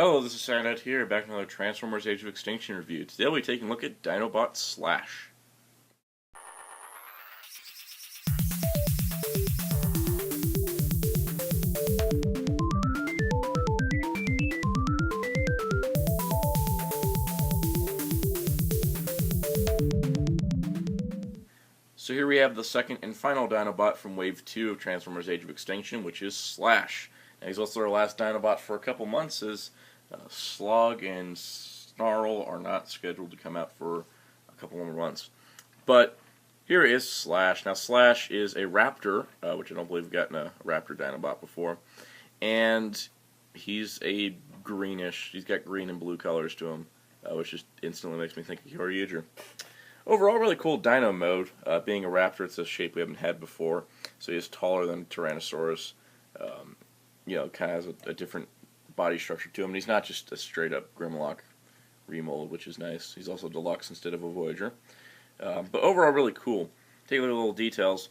Hello, this is Soundout here, back with another Transformers Age of Extinction review. Today we'll be taking a look at Dinobot Slash. So here we have the second and final Dinobot from Wave 2 of Transformers Age of Extinction, which is Slash. Now, he's also our last Dinobot for a couple months, as Slog and Snarl are not scheduled to come out for a couple more months. But here is Slash. Now, Slash is a Raptor, which I don't believe we've gotten a Raptor Dinobot before. And he's a greenish, he's got green and blue colors to him, which just instantly makes me think of Kyoryuger. Overall, really cool dino mode. Being a raptor, it's a shape we haven't had before. So he's taller than Tyrannosaurus. Kind of has a different body structure to him. And he's not just a straight-up Grimlock remold, which is nice. He's also Deluxe instead of a Voyager. But overall, really cool. Take a look at the little details.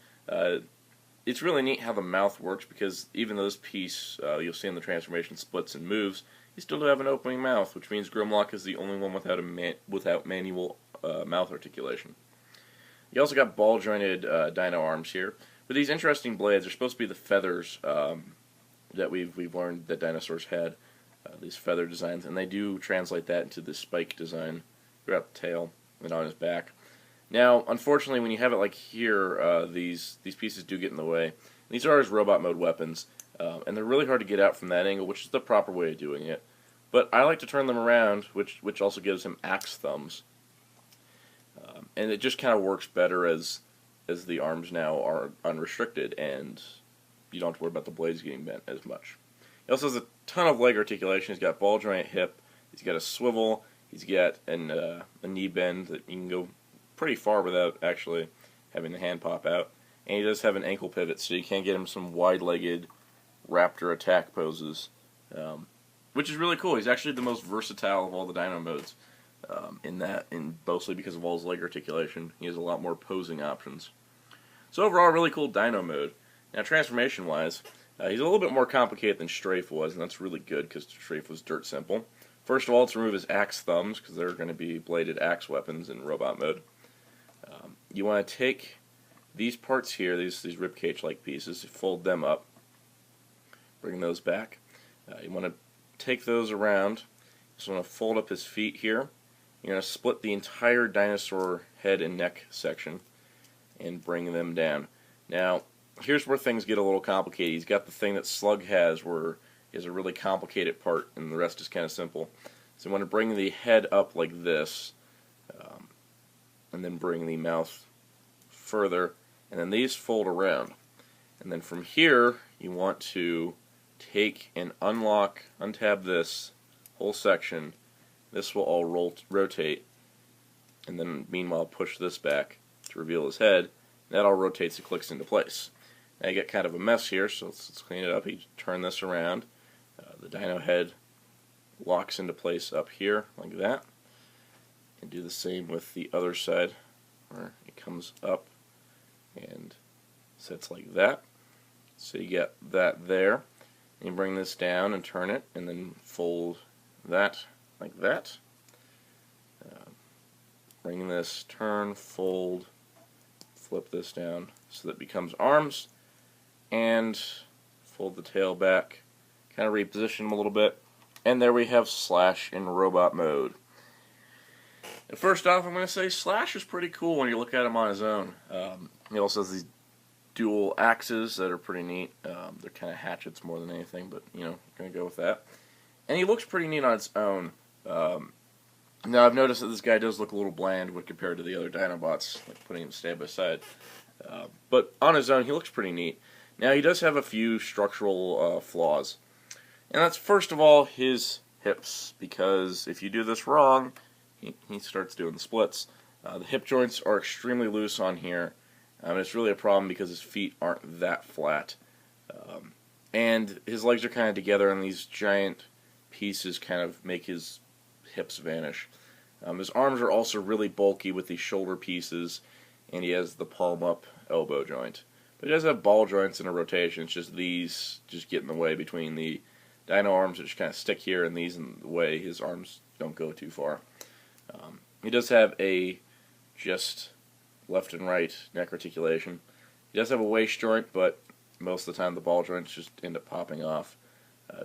It's really neat how the mouth works, because even though this piece, you'll see in the transformation, splits and moves, you still do have an opening mouth, which means Grimlock is the only one without manual mouth articulation. You also got ball-jointed dino arms here. With these interesting blades, they're supposed to be the feathers that we've learned that dinosaurs had, these feather designs, and they do translate that into the spike design throughout the tail and on his back. Now, unfortunately, when you have it like here, these pieces do get in the way. These are his robot mode weapons, and they're really hard to get out from that angle, which is the proper way of doing it. But I like to turn them around, which also gives him axe thumbs. And it just kind of works better as the arms now are unrestricted, and you don't have to worry about the blades getting bent as much. He also has a ton of leg articulation. He's got ball joint hip, he's got a swivel, he's got a knee bend that you can go pretty far without actually having the hand pop out. And he does have an ankle pivot, so you can get him some wide-legged raptor attack poses, which is really cool. He's actually the most versatile of all the dino modes. Mostly because of all his leg articulation, he has a lot more posing options. So overall, really cool dino mode. Now, transformation-wise, he's a little bit more complicated than Strafe was, and that's really good because Strafe was dirt simple. First of all, let's remove his axe thumbs, because they're going to be bladed axe weapons in robot mode. You want to take these parts here, these ribcage-like pieces, fold them up, bring those back. You want to take those around. Just want to fold up his feet here. You're going to split the entire dinosaur head and neck section and bring them down. Now, here's where things get a little complicated. He's got the thing that Slug has, where he has a really complicated part, and the rest is kind of simple. So you want to bring the head up like this, and then bring the mouth further, and then these fold around. And then from here, you want to take and untab this whole section. This will all rotate, and then meanwhile push this back to reveal his head. That all rotates and clicks into place. Now you get kind of a mess here, so let's clean it up. You turn this around. The dino head locks into place up here, like that. And do the same with the other side, where it comes up and sits like that. So you get that there. And you bring this down and turn it, and then fold that like that. Bring this, turn, fold, flip this down so that it becomes arms, and fold the tail back, kind of reposition them a little bit, and there we have Slash in robot mode. And first off, I'm going to say Slash is pretty cool when you look at him on his own. He also has these dual axes that are pretty neat. They're kind of hatchets more than anything, but going to go with that. And he looks pretty neat on its own. Now, I've noticed that this guy does look a little bland when compared to the other Dinobots, like putting him side by side. But on his own, he looks pretty neat. Now, he does have a few structural flaws. And that's, first of all, his hips, because if you do this wrong, he starts doing the splits. The hip joints are extremely loose on here, and it's really a problem because his feet aren't that flat. And his legs are kind of together, and these giant pieces kind of make his hips vanish. His arms are also really bulky with these shoulder pieces, and he has the palm-up elbow joint. But he does have ball joints and a rotation. It's just these just get in the way between the Dino arms that just kind of stick here, and these in the way his arms don't go too far. He does have a just left and right neck articulation. He does have a waist joint, but most of the time the ball joints just end up popping off.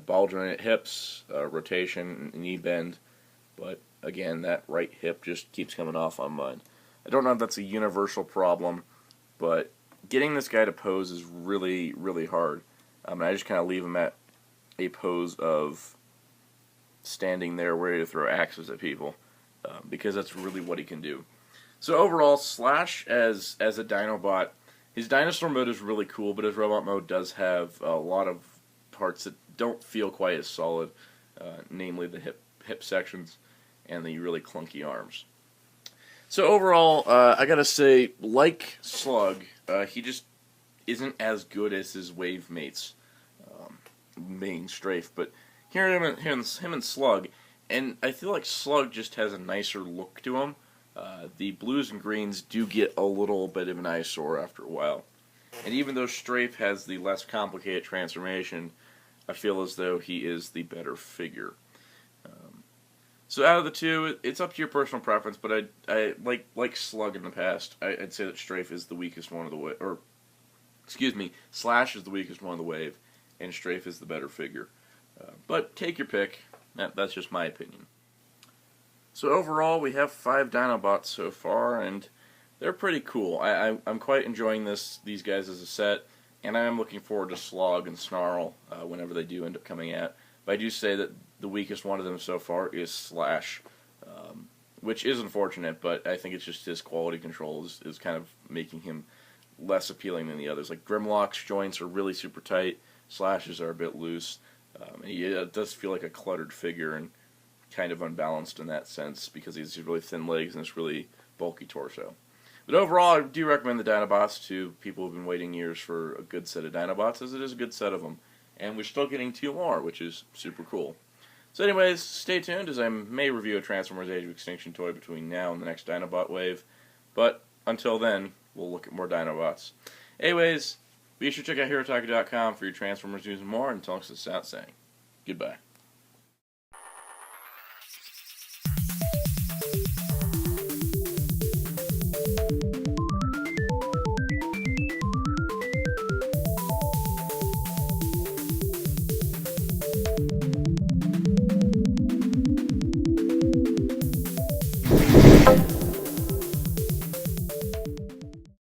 Ball joint at hips, rotation, knee bend, but again, that right hip just keeps coming off on mine. I don't know if that's a universal problem, but getting this guy to pose is really, really hard. I just kind of leave him at a pose of standing there ready to throw axes at people, because that's really what he can do. So overall, Slash as a Dinobot, his dinosaur mode is really cool, but his robot mode does have a lot of parts that don't feel quite as solid, namely the hip sections and the really clunky arms. So overall, I gotta say, like Slug, he just isn't as good as his wave mates, main strafe. But here him and Slug, and I feel like Slug just has a nicer look to him. The blues and greens do get a little bit of an eyesore after a while. And even though Strafe has the less complicated transformation, I feel as though he is the better figure. So out of the two, it's up to your personal preference, but I like Slug in the past, I'd say that Strafe is the weakest one of the wave, or excuse me, Slash is the weakest one of the wave, and Strafe is the better figure. But take your pick. That's just my opinion. So overall, we have 5 Dinobots so far, and they're pretty cool. I'm quite enjoying these guys as a set, and I am looking forward to Slog and Snarl whenever they do end up coming out. But I do say that the weakest one of them so far is Slash, which is unfortunate, but I think it's just his quality control is kind of making him less appealing than the others. Like Grimlock's joints are really super tight, Slash's are a bit loose, and it does feel like a cluttered figure and kind of unbalanced in that sense because he has really thin legs and this really bulky torso. But overall, I do recommend the Dinobots to people who've been waiting years for a good set of Dinobots, as it is a good set of them. And we're still getting 2 more, which is super cool. So anyways, stay tuned as I may review a Transformers Age of Extinction toy between now and the next Dinobot wave. But until then, we'll look at more Dinobots. Anyways, be sure to check out HeroTalker.com for your Transformers news and more. Until next time, saying goodbye.